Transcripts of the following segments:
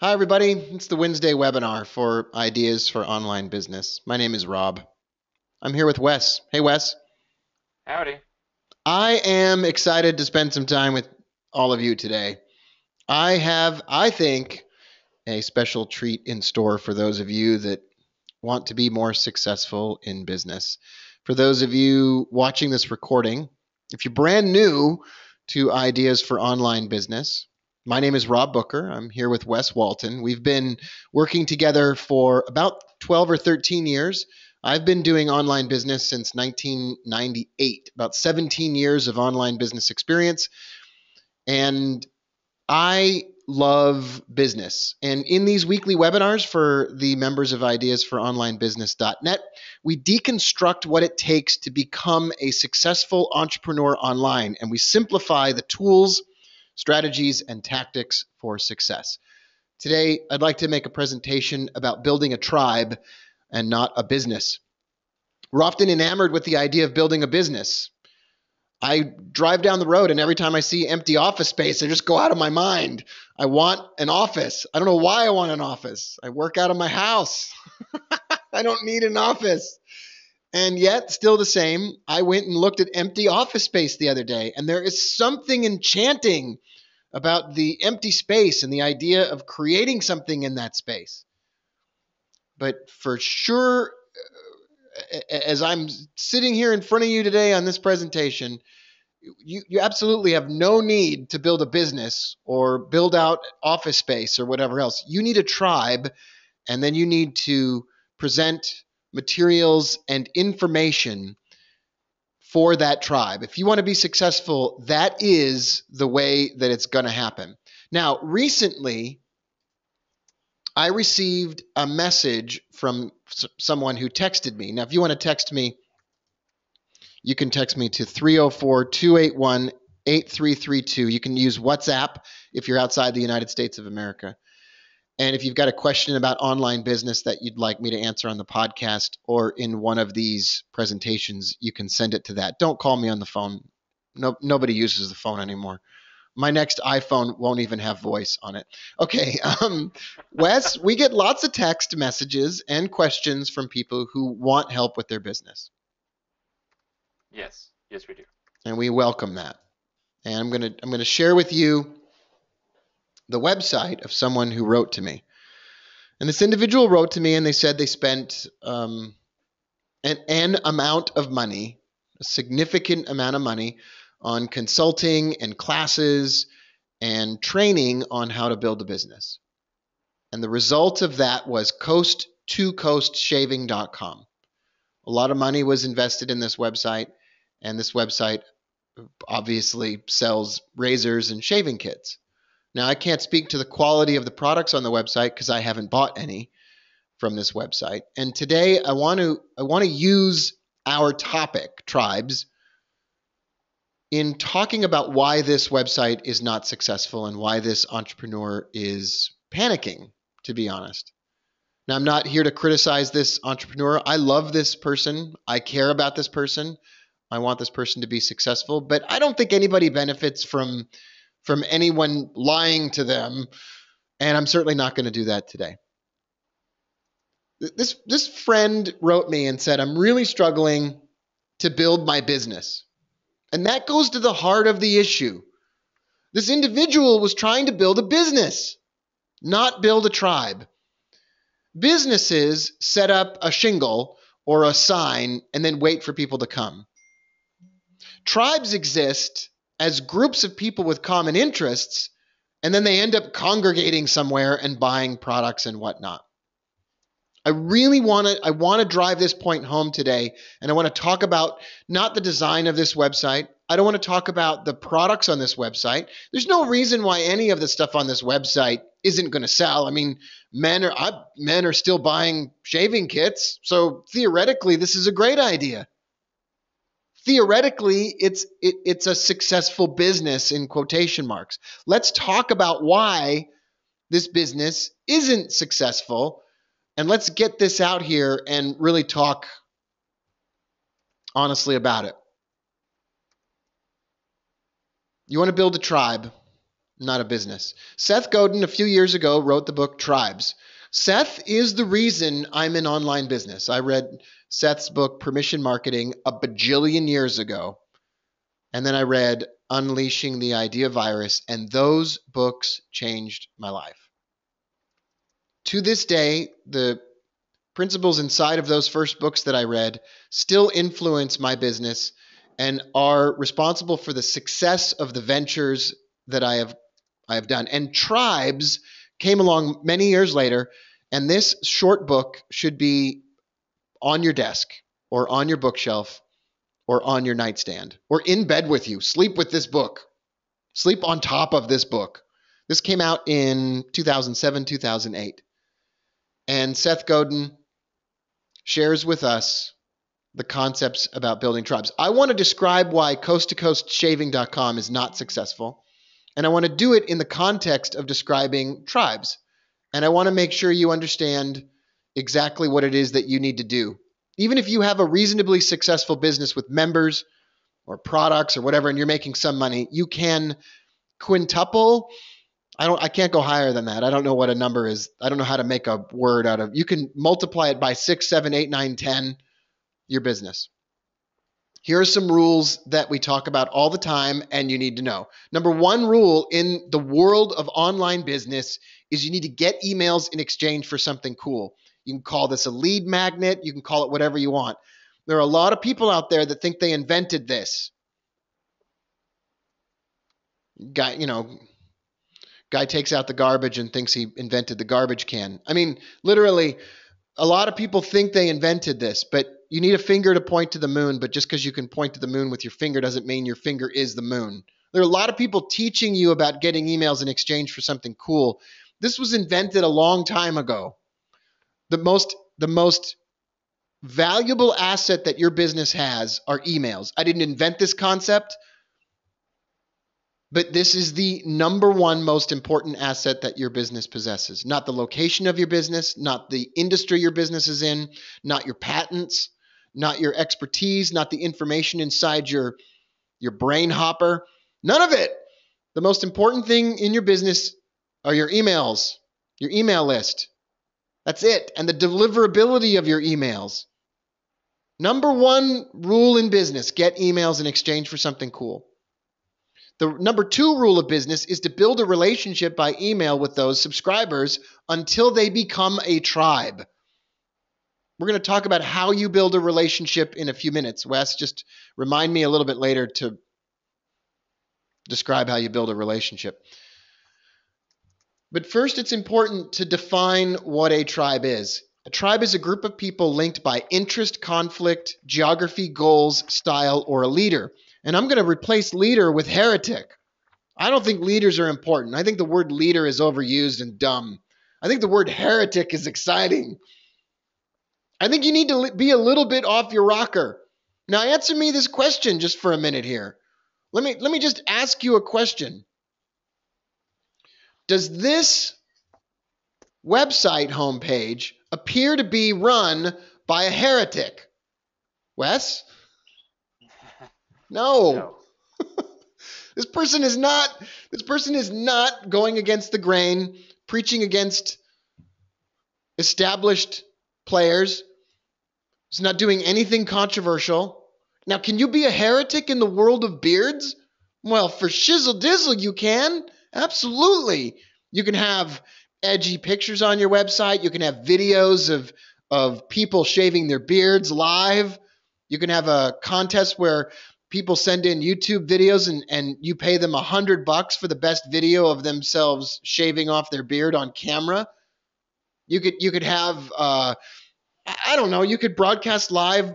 Hi, everybody. It's the Wednesday webinar for Ideas for Online Business. My name is Rob. I'm here with Wes. Hey, Wes. Howdy. I am excited to spend some time with all of you today. I have, I think, a special treat in store for those of you that want to be more successful in business. For those of you watching this recording, if you're brand new to Ideas for Online Business, my name is Rob Booker. I'm here with Wes Walton. We've been working together for about 12 or 13 years. I've been doing online business since 1998, about 17 years of online business experience. And I love business. And in these weekly webinars for the members of Ideas for Business.net, we deconstruct what it takes to become a successful entrepreneur online, and we simplify the tools, strategies, and tactics for success. Today, I'd like to make a presentation about building a tribe and not a business. We're often enamored with the idea of building a business. I drive down the road, and every time I see empty office space, I just go out of my mind. I want an office. I don't know why I want an office. I work out of my house. I don't need an office. And yet, still the same, I went and looked at empty office space the other day, and there is something enchanting about the empty space and the idea of creating something in that space. But for sure, as I'm sitting here in front of you today on this presentation, you absolutely have no need to build a business or build out office space or whatever else. You need a tribe, and then you need to present materials and information for that tribe. If you want to be successful, that is the way that it's going to happen. Now, recently, I received a message from someone who texted me. Now, if you want to text me, you can text me to 304 281 8332. You can use WhatsApp if you're outside the United States of America. And if you've got a question about online business that you'd like me to answer on the podcast or in one of these presentations, you can send it to that. Don't call me on the phone. No, nobody uses the phone anymore. My next iPhone won't even have voice on it. Okay, Wes, we get lots of text messages and questions from people who want help with their business, Yes, yes, we do. and we welcome that. And I'm gonna share with you the website of someone who wrote to me. And this individual wrote to me, and they said they spent an amount of money, a significant amount of money, on consulting and classes and training on how to build a business. And the result of that was coast2coastshaving.com. A lot of money was invested in this website, and this website obviously sells razors and shaving kits. Now, I can't speak to the quality of the products on the website because I haven't bought any from this website. And today I want to use our topic, tribes, in talking about why this website is not successful and why this entrepreneur is panicking, to be honest. Now, I'm not here to criticize this entrepreneur. I love this person. I care about this person. I want this person to be successful, but I don't think anybody benefits from anyone lying to them, and I'm certainly not going to do that today. This friend wrote me and said, "I'm really struggling to build my business." And that goes to the heart of the issue. This individual was trying to build a business, not build a tribe. Businesses set up a shingle or a sign and then wait for people to come. Tribes exist as groups of people with common interests, and then they end up congregating somewhere and buying products and whatnot. I want to drive this point home today, and I want to talk about not the design of this website. I don't want to talk about the products on this website. There's no reason why any of the stuff on this website isn't going to sell. I mean, men are still buying shaving kits, so theoretically this is a great idea. Theoretically, it's a successful business in quotation marks. Let's talk about why this business isn't successful. And let's get this out here and really talk honestly about it. You want to build a tribe, not a business. Seth Godin, a few years ago, wrote the book Tribes. Seth is the reason I'm in online business. I read Seth's book, Permission Marketing, a bajillion years ago. And then I read Unleashing the Idea Virus, and those books changed my life. To this day, the principles inside of those first books that I read still influence my business and are responsible for the success of the ventures that I have done. And Tribes came along many years later, and this short book should be on your desk or on your bookshelf or on your nightstand or in bed with you. Sleep with this book. Sleep on top of this book. This came out in 2007, 2008. And Seth Godin shares with us the concepts about building tribes. I want to describe why coast-to-coast-shaving.com is not successful, and I want to do it in the context of describing tribes. And I want to make sure you understand exactly what it is that you need to do. Even if you have a reasonably successful business with members or products or whatever, and you're making some money, you can quintuple. I can't go higher than that. I don't know what a number is. I don't know how to make a word out of. You can multiply it by 6, 7, 8, 9, 10, your business. Here are some rules that we talk about all the time and you need to know. Number one rule in the world of online business is you need to get emails in exchange for something cool. You can call this a lead magnet. You can call it whatever you want. There are a lot of people out there that think they invented this. Guy takes out the garbage and thinks he invented the garbage can. I mean, literally, a lot of people think they invented this, but you need a finger to point to the moon, but just because you can point to the moon with your finger doesn't mean your finger is the moon. There are a lot of people teaching you about getting emails in exchange for something cool. This was invented a long time ago. The most valuable asset that your business has are emails. I didn't invent this concept, but this is the number one most important asset that your business possesses. Not the location of your business, not the industry your business is in, not your patents, not your expertise, not the information inside your brain hopper. None of it. The most important thing in your business are your emails, your email list. That's it. And the deliverability of your emails. Number one rule in business, get emails in exchange for something cool. The number two rule of business is to build a relationship by email with those subscribers until they become a tribe. We're going to talk about how you build a relationship in a few minutes. Wes, just remind me a little bit later to describe how you build a relationship. But first, it's important to define what a tribe is. A tribe is a group of people linked by interest, conflict, geography, goals, style, or a leader. And I'm going to replace leader with heretic. I don't think leaders are important. I think the word leader is overused and dumb. I think the word heretic is exciting. I think you need to be a little bit off your rocker. Now answer me this question just for a minute here. Let me just ask you a question. Does this website homepage appear to be run by a heretic? Wes? No. This person is not going against the grain, preaching against established players. He's not doing anything controversial. Now, can you be a heretic in the world of beards? Well, for shizzle dizzle, you can. Absolutely. You can have edgy pictures on your website. You can have videos of people shaving their beards live. You can have a contest where people send in YouTube videos and you pay them $100 for the best video of themselves shaving off their beard on camera. You could have I don't know, you could broadcast live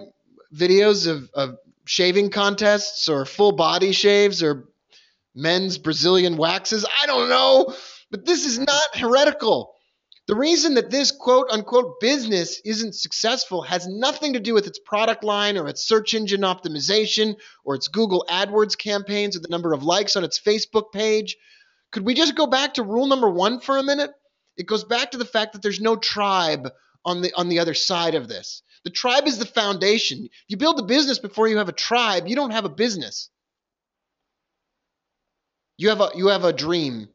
videos of shaving contests or full body shaves or men's Brazilian waxes. I don't know, but this is not heretical. The reason that this quote unquote business isn't successful has nothing to do with its product line or its search engine optimization or its Google AdWords campaigns or the number of likes on its Facebook page. Could we just go back to rule number one for a minute? It goes back to the fact that there's no tribe on the other side of this. The tribe is the foundation. If you build a business before you have a tribe, you don't have a business. You have a dream.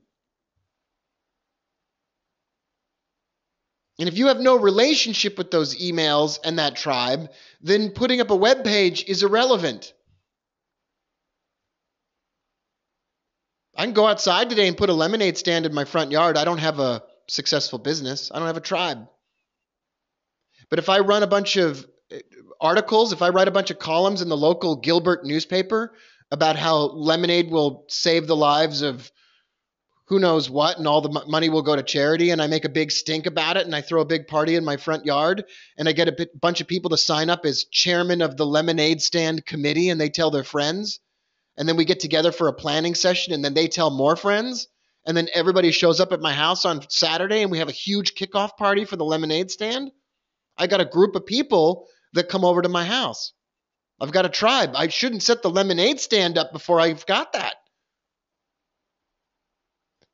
And if you have no relationship with those emails and that tribe, then putting up a web page is irrelevant. I can go outside today and put a lemonade stand in my front yard. I don't have a successful business. I don't have a tribe. But if I run a bunch of articles, if I write a bunch of columns in the local Gilbert newspaper about how lemonade will save the lives of who knows what, and all the money will go to charity, and I make a big stink about it, and I throw a big party in my front yard, and I get a bunch of people to sign up as chairman of the lemonade stand committee, and they tell their friends, and then we get together for a planning session, and then they tell more friends, and then everybody shows up at my house on Saturday, and we have a huge kickoff party for the lemonade stand. I got a group of people that come over to my house. I've got a tribe. I shouldn't set the lemonade stand up before I've got that.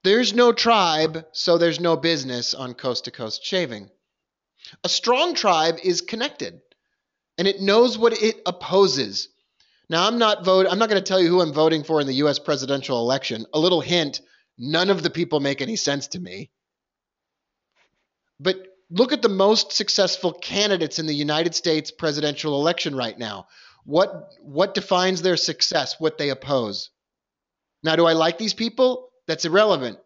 There's no tribe, so there's no business on Coast to Coast Shaving. A strong tribe is connected, and it knows what it opposes. Now, I'm not going to tell you who I'm voting for in the U.S. presidential election. A little hint, none of the people make any sense to me. But look at the most successful candidates in the United States presidential election right now. What defines their success? What they oppose. Now, do I like these people? That's irrelevant.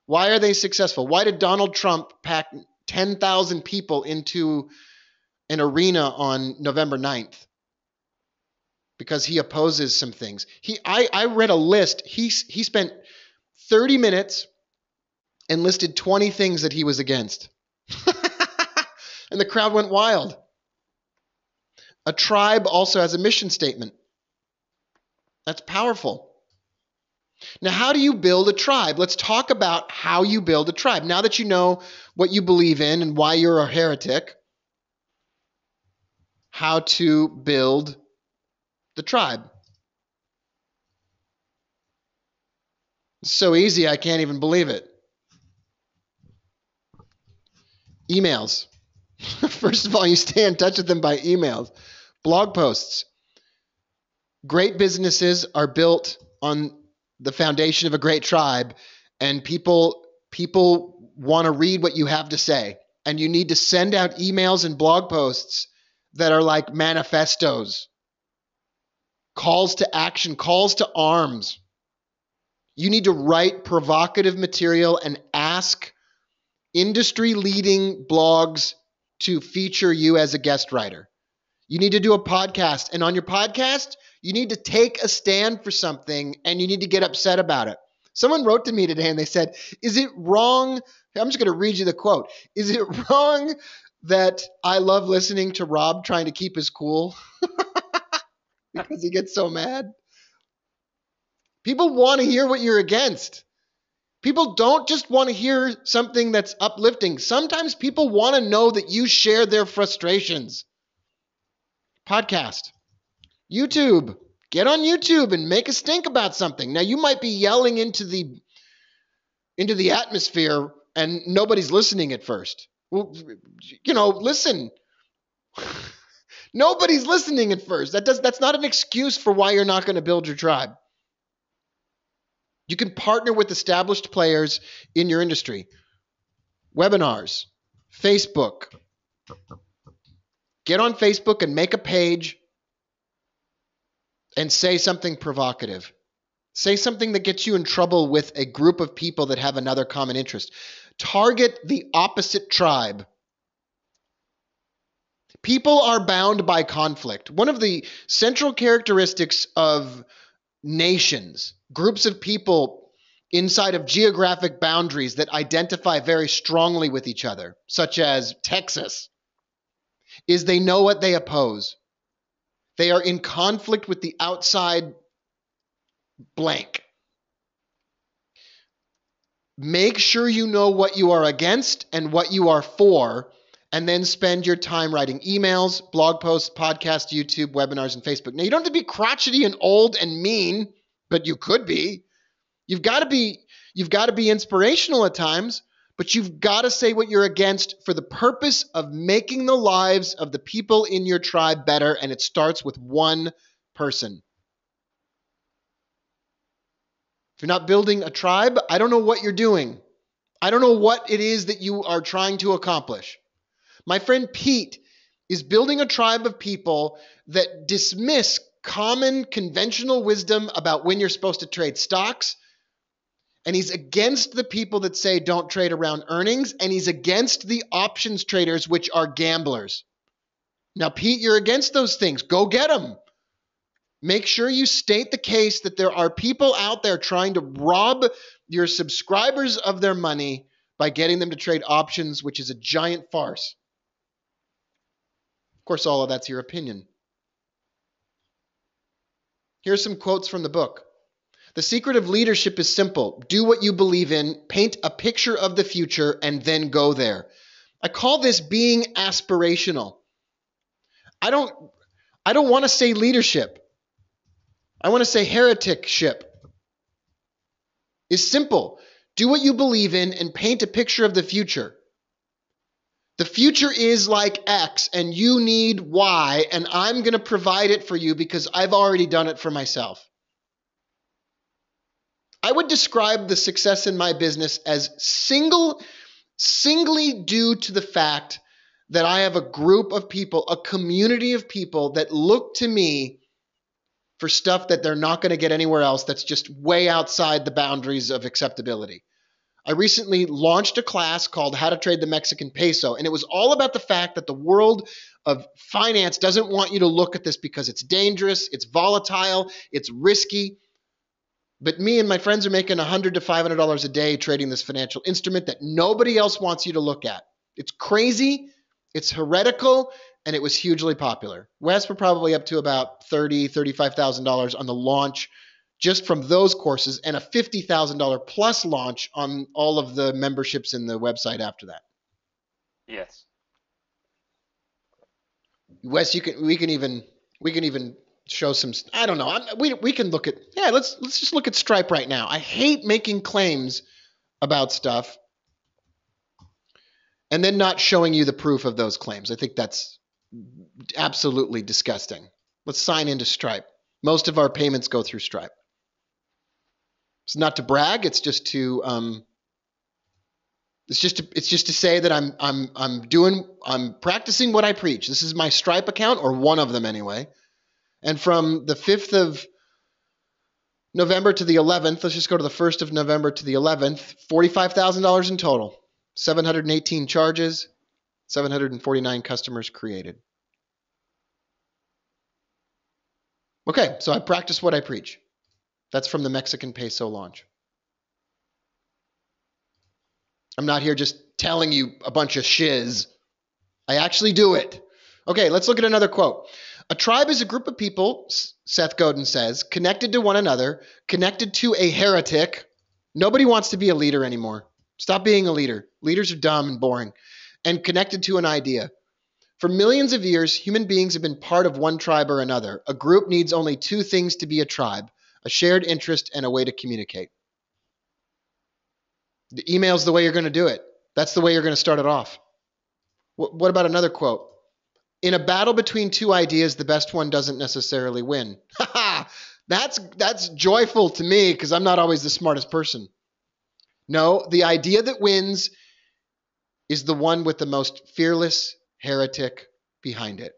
Why are they successful? Why did Donald Trump pack 10,000 people into an arena on November 9th? Because he opposes some things. I read a list. He spent 30 minutes and listed 20 things that he was against. And the crowd went wild. A tribe also has a mission statement. That's powerful. Now, how do you build a tribe? Let's talk about how you build a tribe. Now that you know what you believe in and why you're a heretic, how to build the tribe. It's so easy, I can't even believe it. Emails. First of all, you stay in touch with them by emails. Blog posts. Great businesses are built on the foundation of a great tribe, and people want to read what you have to say. And you need to send out emails and blog posts that are like manifestos, calls to action, calls to arms. You need to write provocative material and ask industry-leading blogs to feature you as a guest writer. You need to do a podcast, and on your podcast, you need to take a stand for something, and you need to get upset about it. Someone wrote to me today, and they said, is it wrong? I'm just going to read you the quote. Is it wrong that I love listening to Rob trying to keep his cool? Because he gets so mad. People want to hear what you're against. People don't just want to hear something that's uplifting. Sometimes people want to know that you share their frustrations. Podcast. YouTube. Get on YouTube and make a stink about something. Now, you might be yelling into the atmosphere and nobody's listening at first. Well, listen. Nobody's listening at first. That's not an excuse for why you're not going to build your tribe. You can partner with established players in your industry. Webinars, Facebook. Get on Facebook and make a page and say something provocative. Say something that gets you in trouble with a group of people that have another common interest. Target the opposite tribe. People are bound by conflict. One of the central characteristics of nations, groups of people inside of geographic boundaries that identify very strongly with each other, such as Texas, is they know what they oppose. They are in conflict with the outside blank. Make sure you know what you are against and what you are for, and then spend your time writing emails, blog posts, podcasts, YouTube, webinars, and Facebook. Now, you don't have to be crotchety and old and mean, but you could be. You've got to be inspirational at times, but you've got to say what you're against for the purpose of making the lives of the people in your tribe better, and it starts with one person. If you're not building a tribe, I don't know what you're doing. I don't know what it is that you are trying to accomplish. My friend Pete is building a tribe of people that dismiss common conventional wisdom about when you're supposed to trade stocks. And he's against the people that say don't trade around earnings. And he's against the options traders, which are gamblers. Now, Pete, you're against those things. Go get them. Make sure you state the case that there are people out there trying to rob your subscribers of their money by getting them to trade options, which is a giant farce. Of course, all of that's your opinion. Here's some quotes from the book. The secret of leadership is simple. Do what you believe in, paint a picture of the future, and then go there. I call this being aspirational. I don't want to say leadership. I want to say hereticship. It's simple. Do what you believe in and paint a picture of the future. The future is like X and you need Y, and I'm going to provide it for you because I've already done it for myself. I would describe the success in my business as singly due to the fact that I have a group of people, a community of people that look to me for stuff that they're not going to get anywhere else that's just way outside the boundaries of acceptability. I recently launched a class called How to Trade the Mexican Peso, and it was all about the fact that the world of finance doesn't want you to look at this because it's dangerous, it's volatile, it's risky. But me and my friends are making $100 to $500 a day trading this financial instrument that nobody else wants you to look at. It's crazy, it's heretical, and it was hugely popular. Wes, we're probably up to about $30,000, $35,000 on the launch just from those courses, and a $50,000 plus launch on all of the memberships in the website after that. Yes. Wes, we can even show some. I don't know. We can look at. Yeah, let's just look at Stripe right now. I hate making claims about stuff and then not showing you the proof of those claims. I think that's absolutely disgusting. Let's sign into Stripe. Most of our payments go through Stripe. It's not to brag. It's just to say that I'm practicing what I preach. This is my Stripe account, or one of them anyway. And from the 5th of November to the 11th, let's just go to the 1st of November to the 11th, $45,000 in total, 718 charges, 749 customers created. Okay, so I practice what I preach. That's from the Mexican peso launch. I'm not here just telling you a bunch of shiz. I actually do it. Okay, let's look at another quote. A tribe is a group of people, Seth Godin says, connected to one another, connected to a heretic. Nobody wants to be a leader anymore. Stop being a leader. Leaders are dumb and boring. And connected to an idea. For millions of years, human beings have been part of one tribe or another. A group needs only two things to be a tribe: a shared interest and a way to communicate. The email's the way you're going to do it. That's the way you're going to start it off. What about another quote? In a battle between two ideas, the best one doesn't necessarily win. That's joyful to me because I'm not always the smartest person. No, the idea that wins is the one with the most fearless heretic behind it.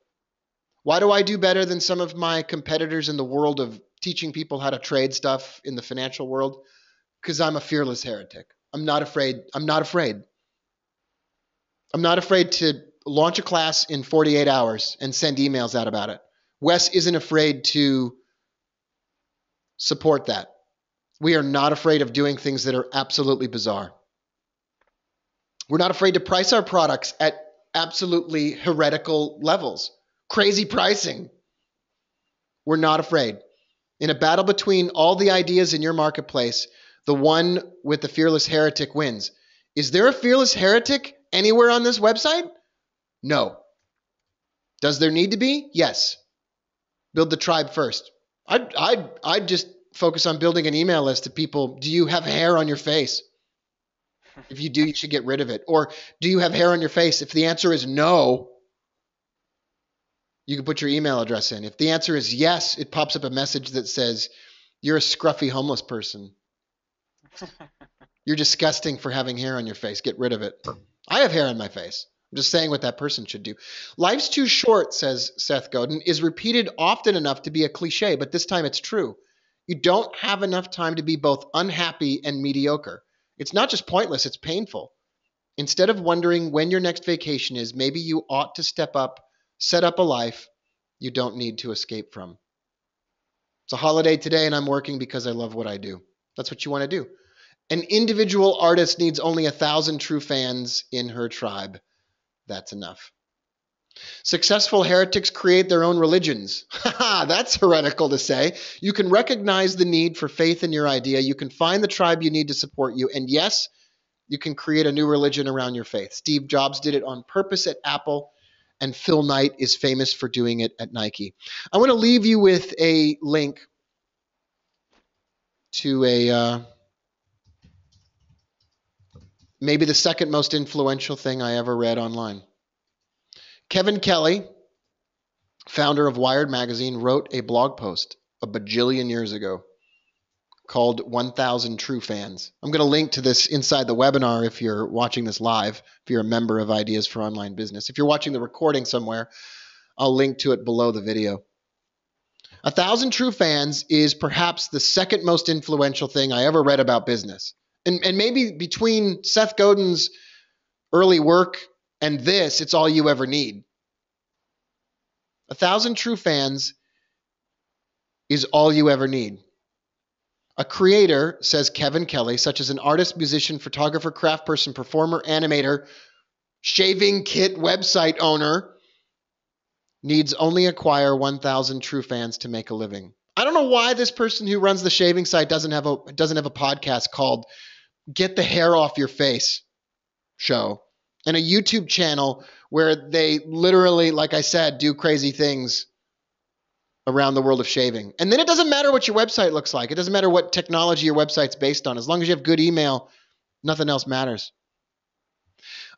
Why do I do better than some of my competitors in the world of teaching people how to trade stuff in the financial world? Because I'm a fearless heretic. I'm not afraid. I'm not afraid to launch a class in 48 hours and send emails out about it. Wes isn't afraid to support that. We are not afraid of doing things that are absolutely bizarre. We're not afraid to price our products at absolutely heretical levels. Crazy pricing. We're not afraid. In a battle between all the ideas in your marketplace, the one with the fearless heretic wins. Is there a fearless heretic anywhere on this website? No. Does there need to be? Yes. Build the tribe first. I'd just focus on building an email list of people. Do you have hair on your face? If you do, you should get rid of it. Or do you have hair on your face? If the answer is no, you can put your email address in. If the answer is yes, it pops up a message that says, you're a scruffy homeless person. You're disgusting for having hair on your face. Get rid of it. I have hair on my face. I'm just saying what that person should do. Life's too short, says Seth Godin, is repeated often enough to be a cliche, but this time it's true. You don't have enough time to be both unhappy and mediocre. It's not just pointless, it's painful. Instead of wondering when your next vacation is, maybe you ought to step up, set up a life you don't need to escape from. It's a holiday today, and I'm working because I love what I do. That's what you want to do. An individual artist needs only 1,000 true fans in her tribe. That's enough. Successful heretics create their own religions. That's heretical to say. You can recognize the need for faith in your idea. You can find the tribe you need to support you. And yes, you can create a new religion around your faith. Steve Jobs did it on purpose at Apple, and Phil Knight is famous for doing it at Nike. I want to leave you with a link to maybe the second most influential thing I ever read online. Kevin Kelly, founder of Wired Magazine, wrote a blog post a bajillion years ago called 1,000 True Fans. I'm going to link to this inside the webinar if you're watching this live, if you're a member of Ideas for Online Business. If you're watching the recording somewhere, I'll link to it below the video. 1,000 True Fans is perhaps the second most influential thing I ever read about business. And maybe between Seth Godin's early work and this, it's all you ever need. 1,000 True Fans is all you ever need. A creator, says Kevin Kelly, such as an artist, musician, photographer, craft person, performer, animator, shaving kit website owner, needs only acquire 1,000 true fans to make a living. I don't know why this person who runs the shaving site doesn't have a podcast called Get the Hair Off Your Face show, and a YouTube channel where they literally, like I said, do crazy things around the world of shaving. And then it doesn't matter what your website looks like. It doesn't matter what technology your website's based on. As long as you have good email, nothing else matters.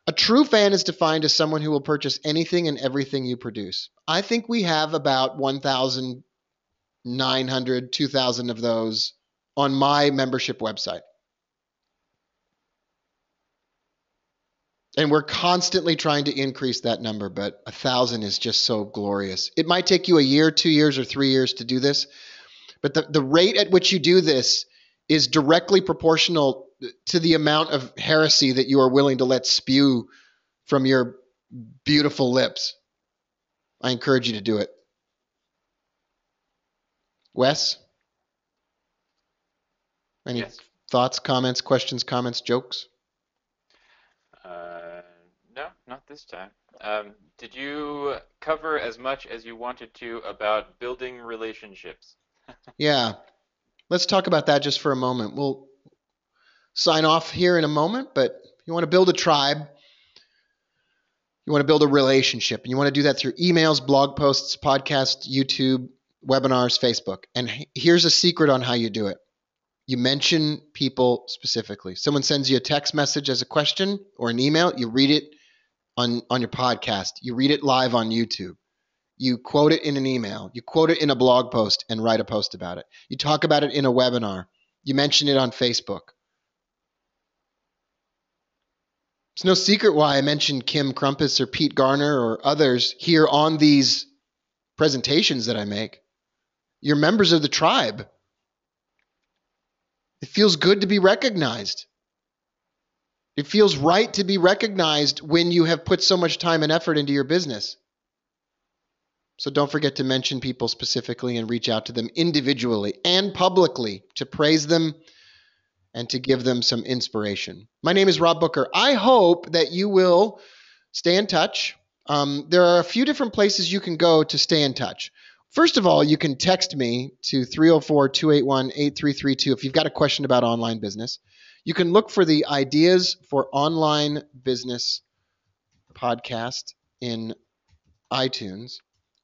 A true fan is defined as someone who will purchase anything and everything you produce. I think we have about 1,900, 2,000 of those on my membership website. And we're constantly trying to increase that number, but 1,000 is just so glorious. It might take you a year, 2 years, or 3 years to do this, but the rate at which you do this is directly proportional to the amount of heresy that you are willing to let spew from your beautiful lips. I encourage you to do it. Wes? Any thoughts, comments, questions, comments, jokes? No, not this time. Did you cover as much as you wanted to about building relationships? Yeah. Let's talk about that just for a moment. We'll sign off here in a moment, but you want to build a tribe, you want to build a relationship, and you want to do that through emails, blog posts, podcasts, YouTube, webinars, Facebook. And here's a secret on how you do it. You mention people specifically. Someone sends you a text message as a question or an email, you read it on your podcast. You read it live on YouTube. You quote it in an email. You quote it in a blog post and write a post about it. You talk about it in a webinar. You mention it on Facebook. It's no secret why I mentioned Kim Crumpus or Pete Garner or others here on these presentations that I make. You're members of the tribe. It feels good to be recognized. It feels right to be recognized when you have put so much time and effort into your business. So don't forget to mention people specifically and reach out to them individually and publicly to praise them and to give them some inspiration. My name is Rob Booker. I hope that you will stay in touch. There are a few different places you can go to stay in touch. First of all, you can text me to 304-281-8332 if you've got a question about online business. You can look for the Ideas for Online Business podcast in iTunes,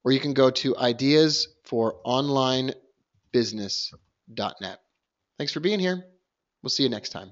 or you can go to ideasforonlinebusiness.net. Thanks for being here. We'll see you next time.